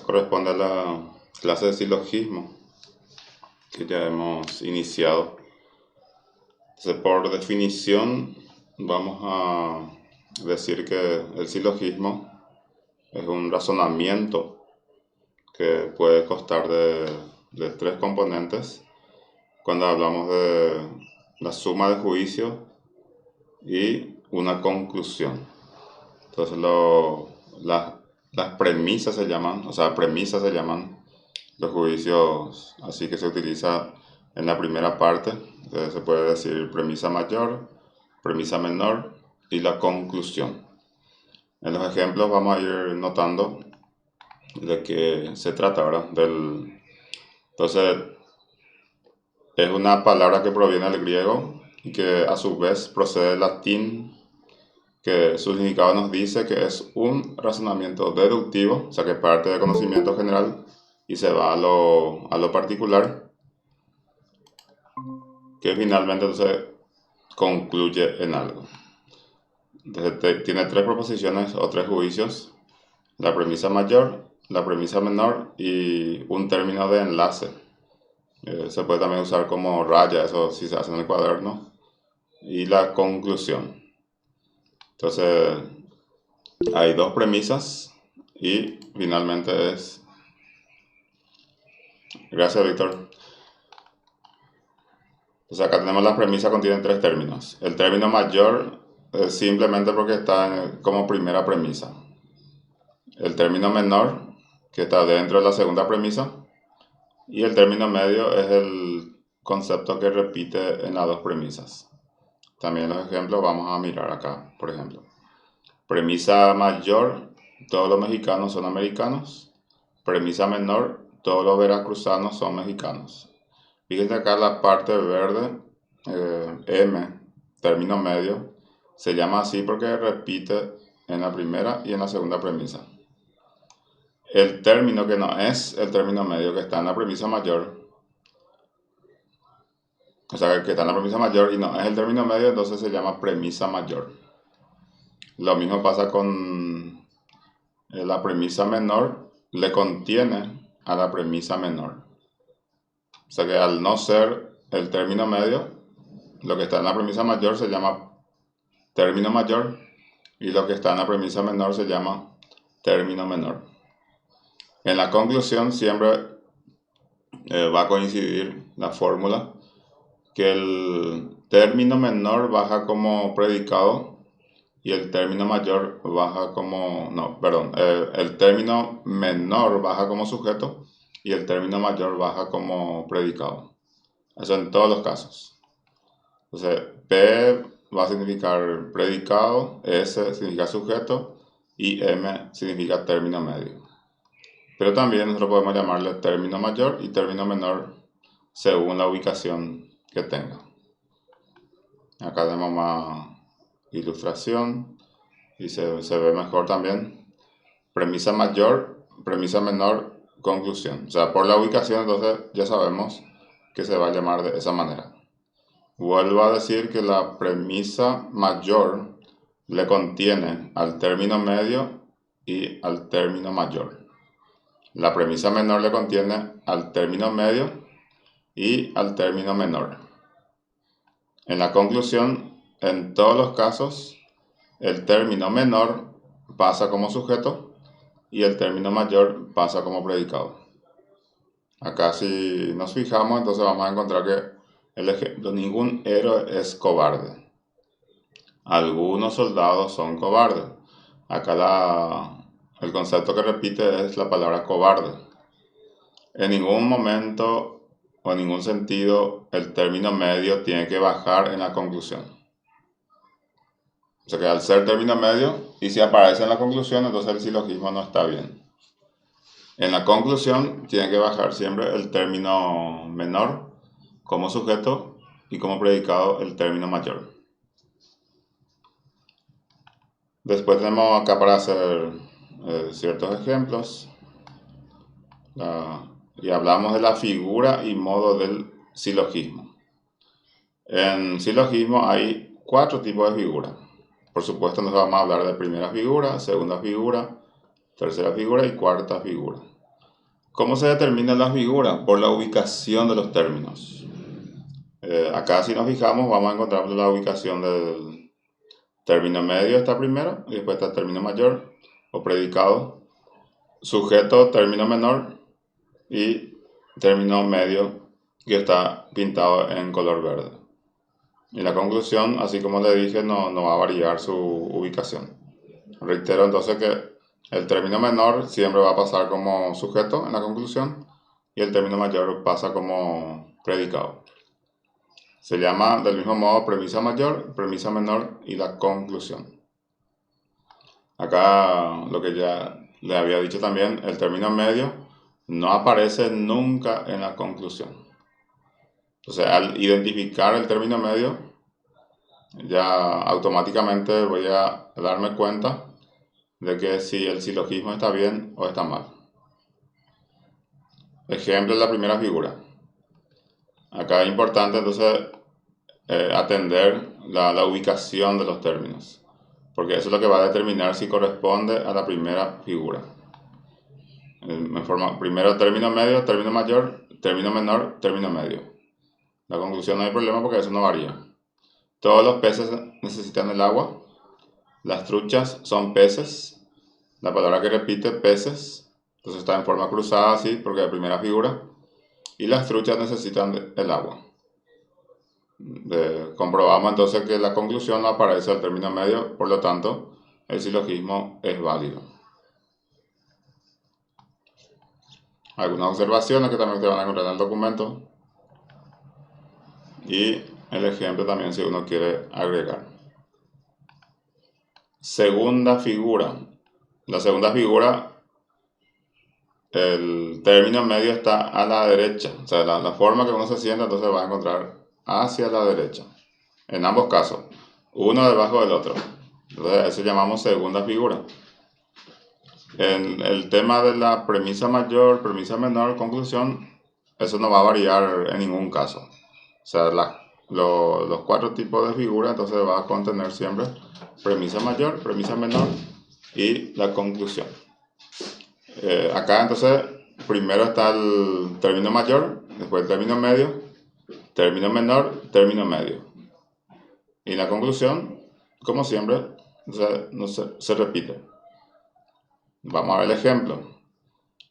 Eso corresponde a la clase de silogismo que ya hemos iniciado. Entonces, por definición, vamos a decir que el silogismo es un razonamiento que puede constar de tres componentes cuando hablamos de la suma de juicios y una conclusión. Entonces, las premisas se llaman, premisas se llaman los juicios, así que se utiliza en la primera parte. Entonces, se puede decir premisa mayor, premisa menor y la conclusión. En los ejemplos vamos a ir notando de qué se trata, ¿verdad? Entonces, es una palabra que proviene del griego y que a su vez procede del latín, que su significado nos dice que es un razonamiento deductivo, o sea que parte del conocimiento general y se va a lo particular, que finalmente entonces concluye en algo. Entonces tiene tres proposiciones o tres juicios: la premisa mayor, la premisa menor y un término de enlace. Se puede también usar como raya, eso si se hace en el cuaderno, y la conclusión. Entonces hay dos premisas y finalmente es... Gracias, Víctor. Entonces acá tenemos la premisa, contiene tres términos. El término mayor es simplemente porque está como primera premisa. El término menor, que está dentro de la segunda premisa. Y el término medio es el concepto que repite en las dos premisas. También los ejemplos vamos a mirar acá, por ejemplo. Premisa mayor, todos los mexicanos son americanos. Premisa menor, todos los veracruzanos son mexicanos. Fíjense acá la parte verde, M, término medio, se llama así porque repite en la primera y en la segunda premisa. El término que no es el término medio, que está en la premisa mayor, o sea, que está en la premisa mayor y no es el término medio, entonces se llama premisa mayor. Lo mismo pasa con la premisa menor, le contiene a la premisa menor. O sea que al no ser el término medio, lo que está en la premisa mayor se llama término mayor y lo que está en la premisa menor se llama término menor. En la conclusión siempre va a coincidir la fórmula que el término menor baja como predicado y el término mayor baja como... No, perdón. El término menor baja como sujeto y el término mayor baja como predicado. Eso en todos los casos. Entonces, P va a significar predicado, S significa sujeto y M significa término medio. Pero también nosotros podemos llamarle término mayor y término menor según la ubicación que tenga. Acá tenemos más ilustración y se ve mejor también. Premisa mayor, premisa menor, conclusión. O sea, por la ubicación entonces ya sabemos que se va a llamar de esa manera. Vuelvo a decir que la premisa mayor le contiene al término medio y al término mayor. La premisa menor le contiene al término medio y al término menor. En la conclusión, en todos los casos, el término menor pasa como sujeto y el término mayor pasa como predicado. Acá si nos fijamos, entonces vamos a encontrar que el ejemplo: ningún héroe es cobarde. Algunos soldados son cobardes. Acá el concepto que repite es la palabra cobarde. En ningún momento o en ningún sentido el término medio tiene que bajar en la conclusión. O sea que al ser término medio y si aparece en la conclusión, entonces el silogismo no está bien. En la conclusión tiene que bajar siempre el término menor como sujeto y como predicado el término mayor. Después tenemos acá para hacer ciertos ejemplos. Y hablamos de la figura y modo del silogismo. En silogismo hay 4 tipos de figuras. Por supuesto, nos vamos a hablar de primera figura, segunda figura, tercera figura y cuarta figura. ¿Cómo se determina la figura? Por la ubicación de los términos. Acá si nos fijamos vamos a encontrar la ubicación del término medio, está primero, y después está el término mayor o predicado, sujeto, término menor y término medio, que está pintado en color verde. Y la conclusión, así como le dije, no va a variar su ubicación. Reitero entonces que el término menor siempre va a pasar como sujeto en la conclusión y el término mayor pasa como predicado. Se llama del mismo modo premisa mayor, premisa menor y la conclusión. Acá lo que ya le había dicho también, el término medio no aparece nunca en la conclusión. Entonces, al identificar el término medio, ya automáticamente voy a darme cuenta de que si el silogismo está bien o está mal. Ejemplo, la primera figura. Acá es importante entonces atender la ubicación de los términos, porque eso es lo que va a determinar si corresponde a la primera figura. Primero término medio, término mayor, término menor, término medio. La conclusión no hay problema porque eso no varía. Todos los peces necesitan el agua. Las truchas son peces. La palabra que repite, peces, entonces está en forma cruzada así porque es la primera figura. Y las truchas necesitan el agua. Comprobamos entonces que la conclusión no aparece al término medio, por lo tanto, el silogismo es válido. Algunas observaciones que también te van a encontrar en el documento. Y el ejemplo también si uno quiere agregar. Segunda figura. La segunda figura, el término medio está a la derecha. O sea, la forma que uno se sienta, entonces va a encontrar hacia la derecha. En ambos casos, uno debajo del otro. Entonces, eso llamamos segunda figura. En el tema de la premisa mayor, premisa menor, conclusión, eso no va a variar en ningún caso. O sea, los 4 tipos de figuras, entonces va a contener siempre premisa mayor, premisa menor y la conclusión. Acá entonces primero está el término mayor, después el término medio, término menor, término medio. Y la conclusión, como siempre, no se repite. Vamos a ver el ejemplo.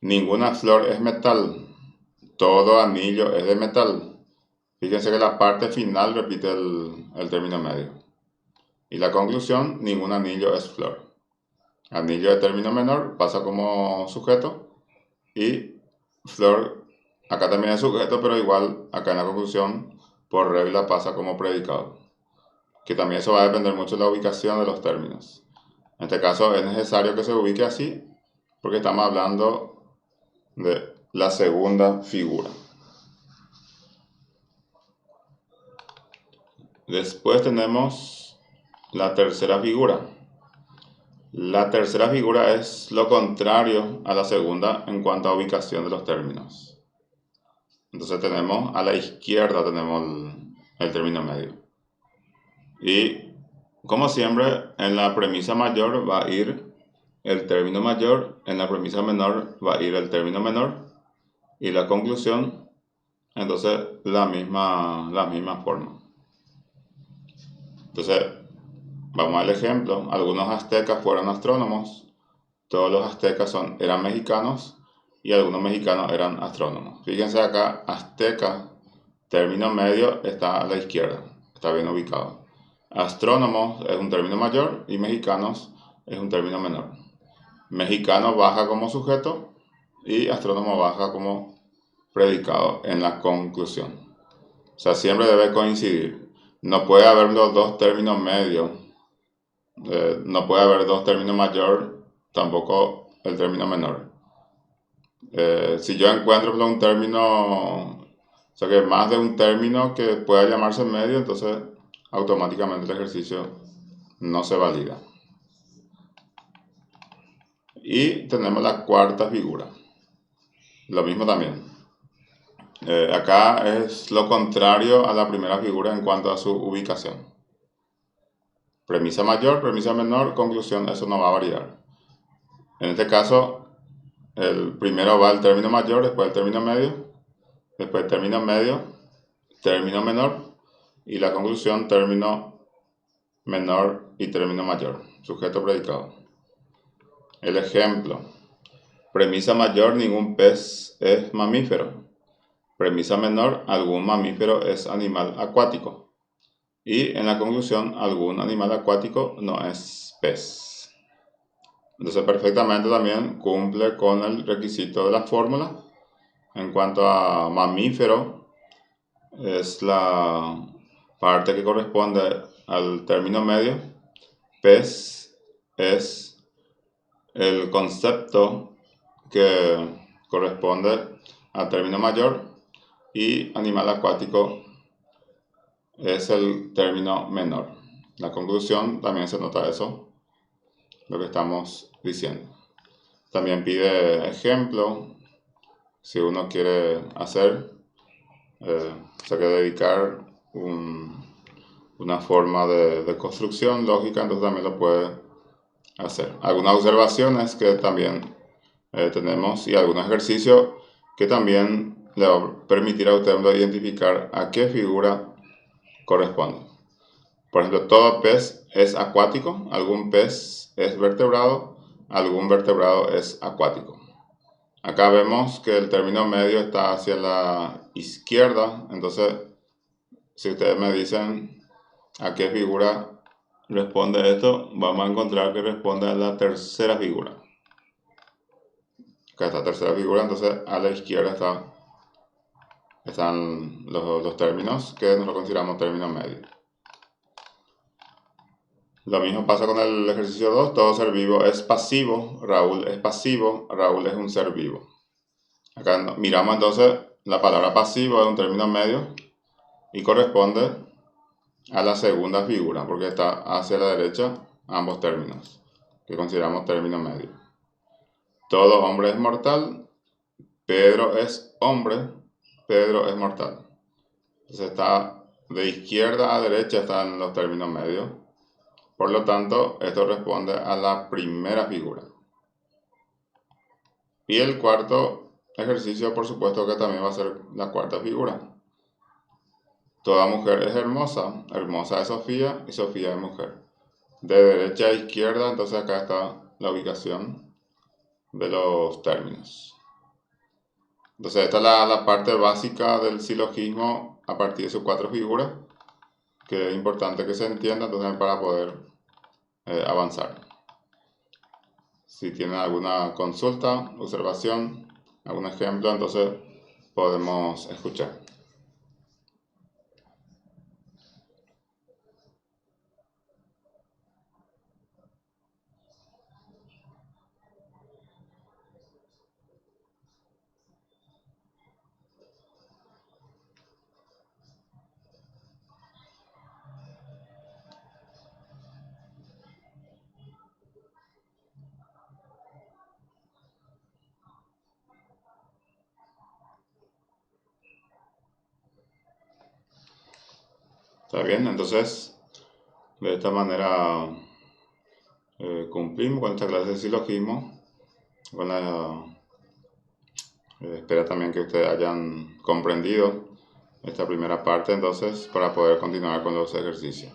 Ninguna flor es metal, todo anillo es de metal. Fíjense que la parte final repite el término medio. Y la conclusión, ningún anillo es flor. Anillo de término menor pasa como sujeto y flor, acá también es sujeto, pero igual acá en la conclusión, por regla pasa como predicado. Que también eso va a depender mucho de la ubicación de los términos. En este caso es necesario que se ubique así, porque estamos hablando de la segunda figura. Después tenemos la tercera figura. La tercera figura es lo contrario a la segunda en cuanto a ubicación de los términos. Entonces tenemos a la izquierda tenemos el término medio. Y como siempre, en la premisa mayor va a ir el término mayor, en la premisa menor va a ir el término menor y la conclusión, entonces la misma forma. Entonces, vamos al ejemplo. Algunos aztecas fueron astrónomos. Todos los aztecas eran mexicanos y algunos mexicanos eran astrónomos. Fíjense acá, azteca, término medio, está a la izquierda. Está bien ubicado. Astrónomos es un término mayor y mexicanos es un término menor. Mexicano baja como sujeto y astrónomo baja como predicado en la conclusión. O sea, siempre debe coincidir. No puede haber los dos términos medios. No puede haber dos términos mayor, tampoco el término menor. Si yo encuentro un término, o sea que más de un término que pueda llamarse medio, entonces automáticamente el ejercicio no se valida. Y tenemos la cuarta figura. Lo mismo también. Acá es lo contrario a la primera figura en cuanto a su ubicación. Premisa mayor, premisa menor, conclusión, eso no va a variar. En este caso, el primero va el término mayor, después el término medio, después el término medio, término menor y la conclusión término menor y término mayor, sujeto predicado. El ejemplo: premisa mayor, ningún pez es mamífero. Premisa menor, algún mamífero es animal acuático. Y en la conclusión, algún animal acuático no es pez. Entonces perfectamente también cumple con el requisito de la fórmula. En cuanto a mamífero, es la parte que corresponde al término medio. Pez es el concepto que corresponde al término mayor y animal acuático es el término menor. La conclusión también se nota eso, lo que estamos diciendo. También pide ejemplo, si uno quiere hacer, se quiere dedicar una forma de construcción lógica, entonces también lo puede hacer. Algunas observaciones que también tenemos y algunos ejercicios que también le va a permitir a usted identificar a qué figura corresponde. Por ejemplo, todo pez es acuático, algún pez es vertebrado, algún vertebrado es acuático. Acá vemos que el término medio está hacia la izquierda, entonces si ustedes me dicen a qué figura responde esto, vamos a encontrar que responde a la tercera figura. Acá esta tercera figura, entonces a la izquierda están los términos que nosotros consideramos término medio. Lo mismo pasa con el ejercicio 2, todo ser vivo es pasivo, Raúl es pasivo, Raúl es un ser vivo. Acá miramos entonces la palabra pasivo es un término medio y corresponde a la segunda figura porque está hacia la derecha ambos términos que consideramos término medio. Todo hombre es mortal, Pedro es hombre, Pedro es mortal. Entonces está de izquierda a derecha están los términos medios. Por lo tanto, esto responde a la primera figura. Y el cuarto ejercicio, por supuesto que también va a ser la cuarta figura. Toda mujer es hermosa, hermosa es Sofía y Sofía es mujer. De derecha a izquierda, entonces acá está la ubicación de los términos. Entonces esta es la parte básica del silogismo a partir de sus cuatro figuras, que es importante que se entienda entonces para poder avanzar. Si tienen alguna consulta, observación, algún ejemplo, entonces podemos escuchar. ¿Está bien? Entonces, de esta manera cumplimos con esta clase de silogismo. Con la espero también que ustedes hayan comprendido esta primera parte, entonces, para poder continuar con los ejercicios.